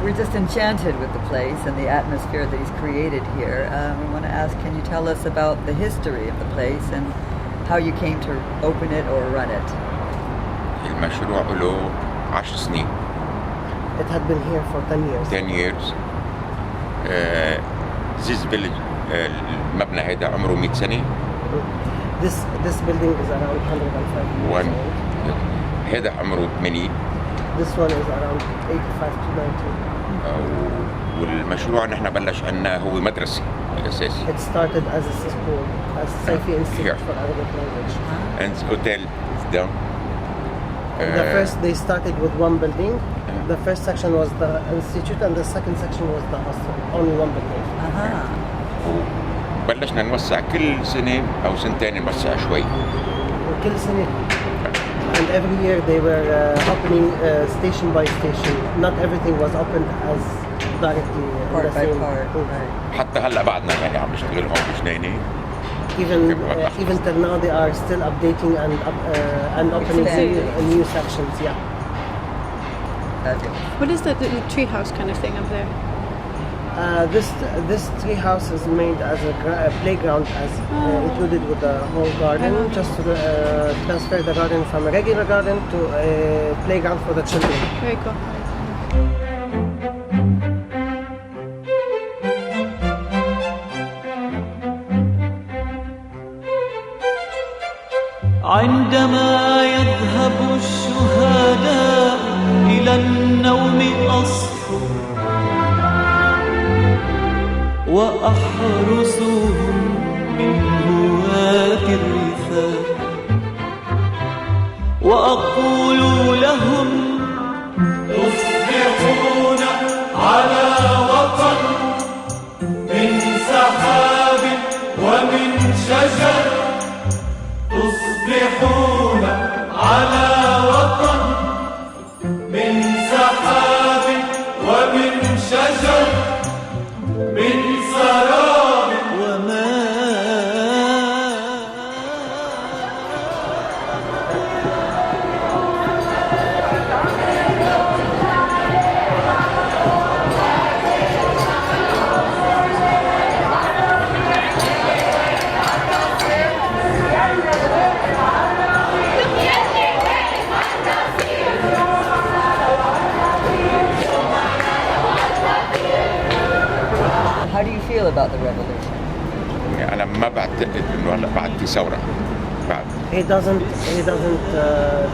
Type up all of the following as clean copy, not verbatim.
we're just enchanted with the place and the atmosphere that he's created here. We want to ask, can you tell us about the history of the place and how you came to open it or run it? المشروع له 10 سنين. It had been here for 10 years. 10 years. This village, المبنى هذا عمره 100 سنة. This building is around 105 years old. هذا عمره 80. This one is around 85 to 90. والمشروع نحن بلش عنا هو مدرسة الأساسي. It started as a school, as Saifi Institute for Arabic Language. And hotel is done. They started with one building. The first section was the institute and the second section was the hostel. Only one building. بلشنا نوسع كل سنة أو سنتين نوسع شوي. كل سنة. And every year they were opening station by station. Not everything was opened as directly. Part by part. حتى هلا بعدنا يعني عم نشتغل هون بجنينة. Even till now they are still updating and opening new sections. Yeah. What is the tree house kind of thing up there? This tree house is made as a playground, as included with the whole garden, just to transfer the garden from a regular garden to a playground for the children. Very cool. عندما يذهب الشهداء إلى النوم أصحو وأحرسهم من هواة الرثاء وأقول لهم تصبحون على وطن من سحاب ومن شجر تصبحون على وطن من سحاب ومن شجر من سراب How do you feel about the revolution? أنا ما بعتقد إنه هلا بعد في ثورة بعد. He doesn't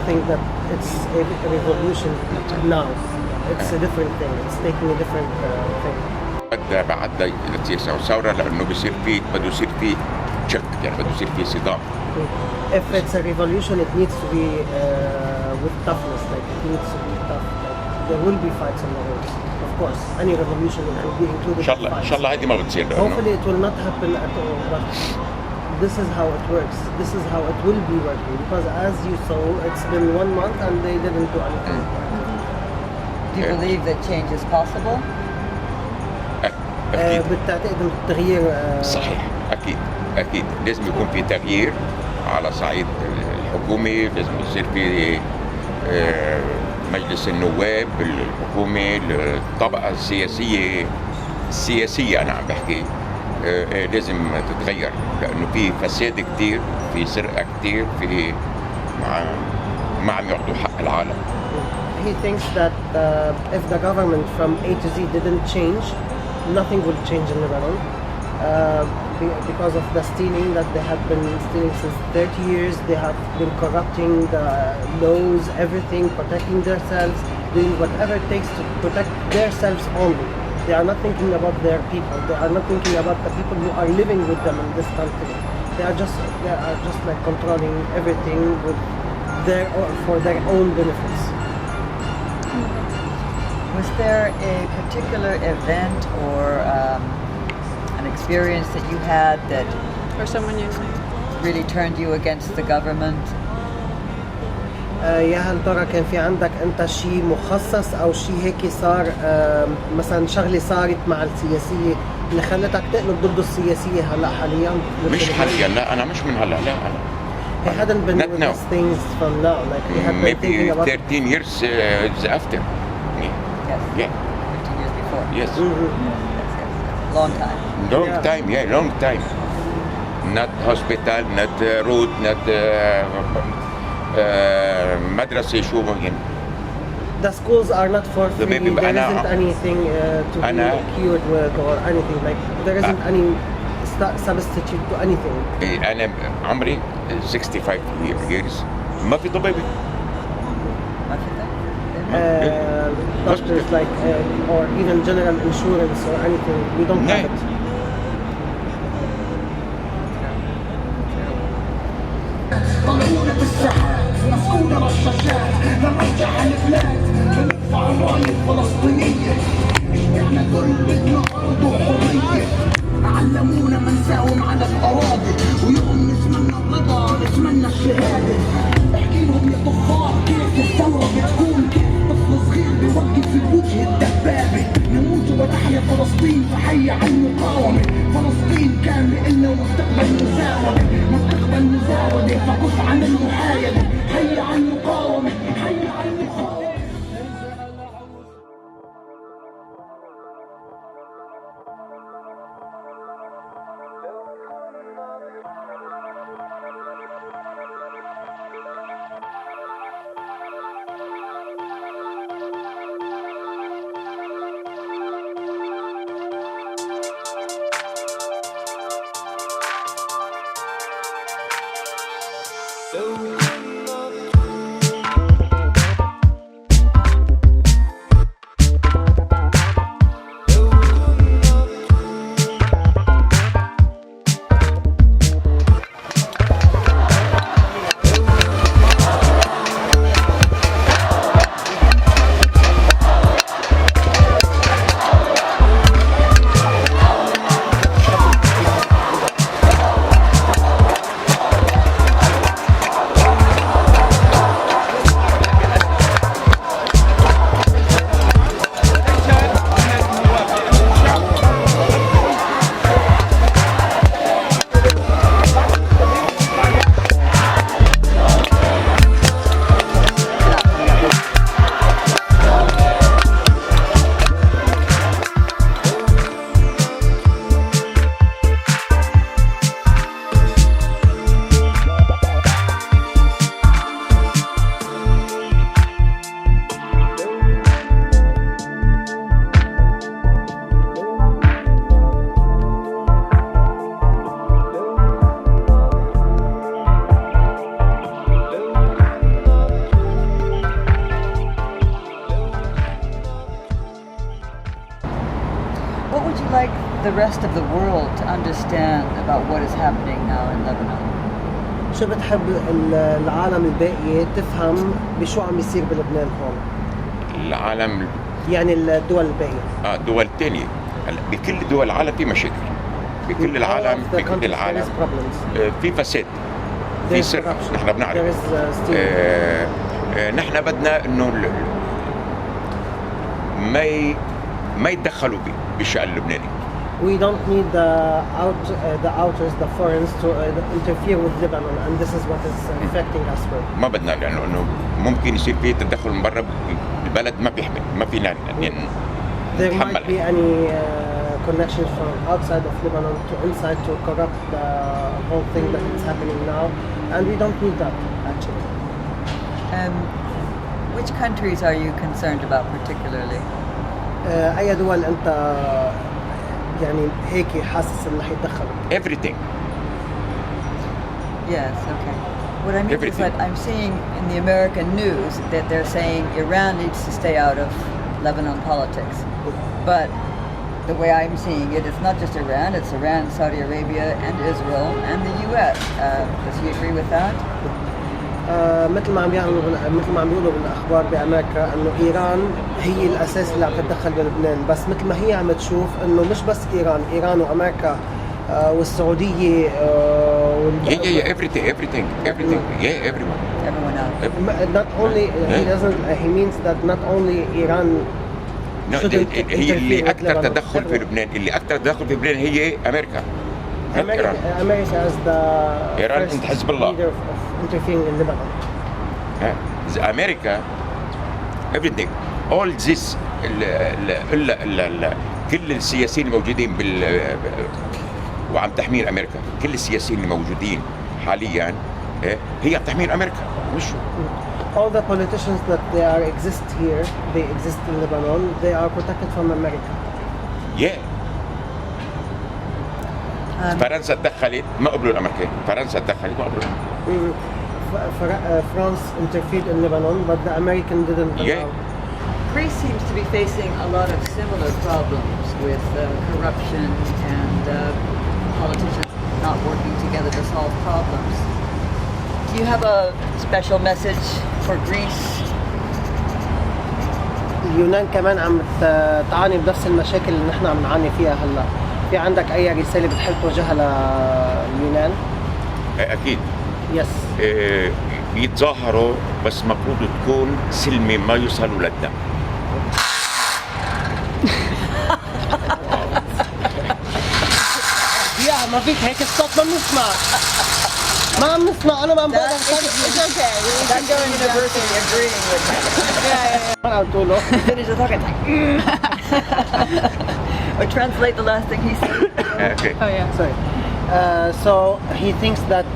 think that it's a revolution now. It's a different thing. It's taking a different thing. بعد تصير ثورة لأنه بصير فيه بده يصير فيه check يعني بده يصير فيه صدام. If it's a revolution, it needs to be with toughness. Like it needs to be tough. Like, there will be fights on the roads. Of course, any revolution will be included. إن شاء الله هذه ما بتصير. Hopefully, it will not happen at all. But this is how it works. This is how it will be working. Because as you saw, it's been 1 month and they didn't do anything. Do you believe that change is possible? بالتعتقد التغيير صحيح أكيد لازم يكون في تغيير على صعيد الحكومة. لازم يصير في مجلس النواب الحكومة الطبقة السياسية أنا عم بحكي لازم تتغير لأنه في فساد كتير في سرقة كتير في ما عم يعطوا حق العالم. He thinks that if the government from A to Z didn't change, nothing will change in Lebanon. Because of the stealing that they have been stealing since 30 years, they have been corrupting the laws, everything, protecting themselves, doing whatever it takes to protect themselves only. They are not thinking about their people. They are not thinking about the people who are living with them in this country. They are just like controlling everything for their own benefits. Was there a particular event or an experience that you had that Or someone you know? really turned you against the government? يا هل ترى كان في عندك انت شيء مخصص او شيء هيك صار مثلا شغله صارت مع السياسيه اللي خلتك تقلب ضد السياسيه هلا حاليا؟ مش حاليا لا انا مش من هلا لا انا. He hadn't been with these things from now, like he had been thinking about 13 years after. Yes. Yeah. 13 years before. Yes. Yes, yes. Long time. Long time. Not hospital, not road, not مدرسة شو ممكن. The schools are not for free. maybe There أنا- isn't anything to be أنا- cured with or anything. Like there isn't any substitute to anything. أنا عمري 65 years. ما في طبيب. ما في ده. Doctors like or even general insurance or anything. We don't have it. طلعونا بالساحات مسكونا رشاشات نرجع البلاد بنرفع الراية الفلسطينية اشبعنا ذل بدنا أرض وحرية علمونا ما نساوم على الأراضي ويوم نتمنى الرضا نتمنى الشهادة احكي لهم يا طفار كيف الثورة بتكون كيف طفل صغير بيوقف في وجه الدبابة نموت وتحيا فلسطين فحي على المقاومة فلسطين كاملة إلنا وتقبل مزاولة ما تقبل مزاولة فكف عن المحايلة حي على المقاومة حي على المقاومة. What would you like the rest of the world to understand about what is happening now in Lebanon? شو بتحب العالم الباقية تفهم بشو عم بيصير بلبنان هون؟ العالم يعني الدول الباقية. دول تانية هلا بكل دول العالم في مشاكل بكل العالم All of the بكل countries العالم there is problems. في فساد في There is سرقة corruption. نحن بنعرف There is stealing. نحن بدنا انه ما يتدخلوا بالشأن اللبناني. We don't need the outers, the foreigners to interfere with Lebanon, and this is what is affecting us with. ما بدنا لانه ممكن يصير في تدخل من برا البلد ما بيحمل ما فينا There might نتحمل. be any connections from outside of Lebanon to inside to corrupt the whole thing that is happening now, and we don't need that actually. Which countries are you concerned about particularly? أي دول أنت يعني هيك حاسس إنه حيتدخلوا؟ everything. Yes, okay. What I mean is Everything. that I'm seeing in the American news that they're saying Iran needs to stay out of Lebanon politics. But the way I'm seeing it, it's not just Iran, it's Iran, Saudi Arabia, and Israel, and the US. Does he agree with that? مثل ما عم بيقولوا بالاخبار بامريكا انه ايران هي الاساس اللي عم تتدخل بلبنان، بس مثل ما هي عم تشوف انه مش بس ايران وامريكا والسعوديه Yeah, everything. Yeah, everyone. Everyone else. not only he means that not only Iran No, shouldn't هي اللي interfere with اكثر Lebanon. تدخل في لبنان اللي اكثر تدخل في لبنان هي امريكا. إيران. America as the إيران first أنت حزب الله. leader of interfering in Lebanon. America, everything, all this كل السياسيين الموجودين وعم تحميل امريكا، كل السياسيين الموجودين حاليا هي عم تحميل امريكا مش All the politicians that exist here, they exist in Lebanon, they are protected from America. Yeah. فرنسا تدخلت ما قبلوا الامريكان، فرنسا تدخلت ما قبلوا France interfered in Lebanon, but the American didn't allow. Greece seems to be facing a lot of similar problems with corruption and politicians not working together to solve problems. Do you have a special message for Greece? اليونان كمان عم تعاني بنفس المشاكل اللي نحن عم نعاني فيها هلا. في عندك أي رسالة بتحب توجهها لليونان؟ أكيد. يس. يتظاهروا بس مفروض تكون سلمي ما يوصلوا للدم. يا ما فيك هيك الصوت ما بنسمع. ما عم نسمع أنا ما عم بقدر It's okay. That's going university agreeing with me. ما عم تقوله. Finish the talk. It's like, or translate the last thing he said. Okay. Oh yeah. Sorry. So he thinks that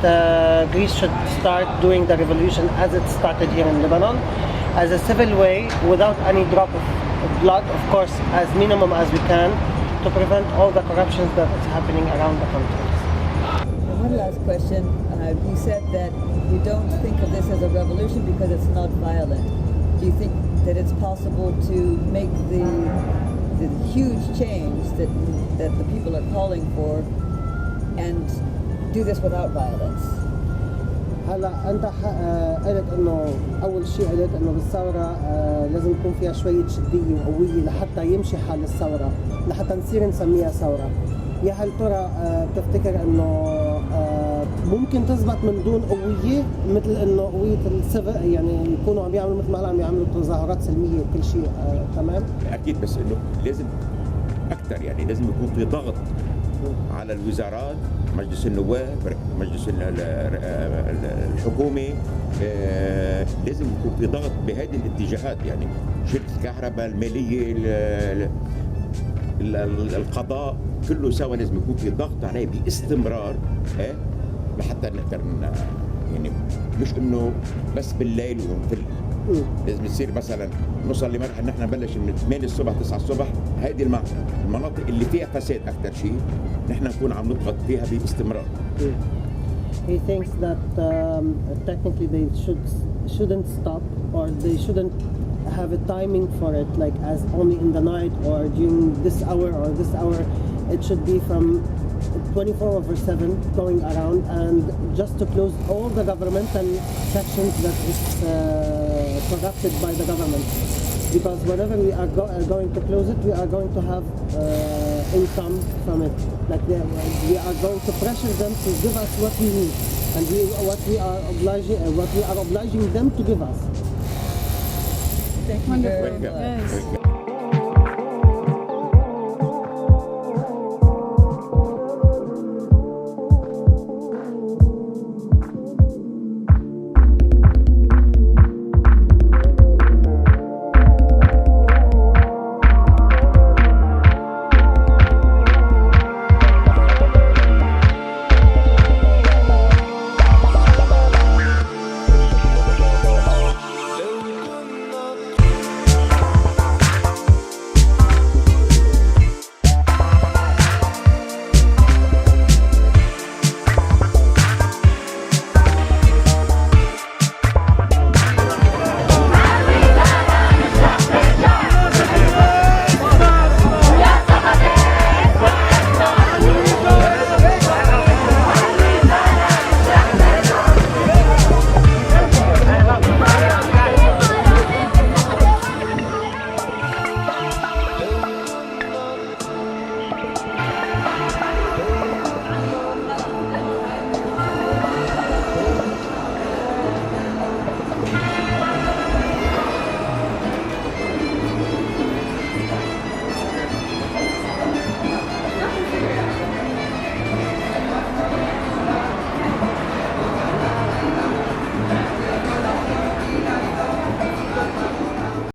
Greece should start doing the revolution as it started here in Lebanon, as a civil way, without any drop of blood, of course, as minimum as we can, to prevent all the corruptions that is happening around the country. One last question. You said that you don't think of this as a revolution because it's not violent. Do you think that it's possible to make the huge change that the people are calling for and do this without violence? هلا انت قلت انه اول شيء قلت انه بالثوره لازم يكون فيها شويه شديه وقويه لحتى يمشي حال الثوره، لحتى نصير نسميها ثوره. يا هل ترى بتفتكر انه ممكن تزبط من دون قويه مثل انه قويه السبق، يعني يكونوا عم يعملوا مثل ما عم يعملوا تظاهرات سلميه وكل شيء تمام؟ اكيد بس انه لازم اكثر، يعني لازم يكون في ضغط على الوزارات، مجلس النواب، مجلس الحكومه، لازم يكون في ضغط بهذه الاتجاهات، يعني شركه الكهرباء، الماليه، القضاء، كله سوا لازم يكون في ضغط عليه باستمرار لحتى نقدر يعني مش انه بس بالليل ونفل. لازم يصير مثلا نوصل لمرحله نحن نبلش من 8 الصبح 9 الصبح، هذه المناطق اللي فيها فساد اكثر شيء نحن نكون عم نضغط فيها باستمرار. He thinks that technically they shouldn't stop, or they shouldn't have a timing for it, like as only in the night or during this hour or this hour. It should be from 24/7 going around, and just to close all the governmental sections that is corrupted by the government. Because whenever we are going to close it, we are going to have income from it. Like we are going to pressure them to give us what we need, and what we are obliging them to give us. Thank you very much. Yes.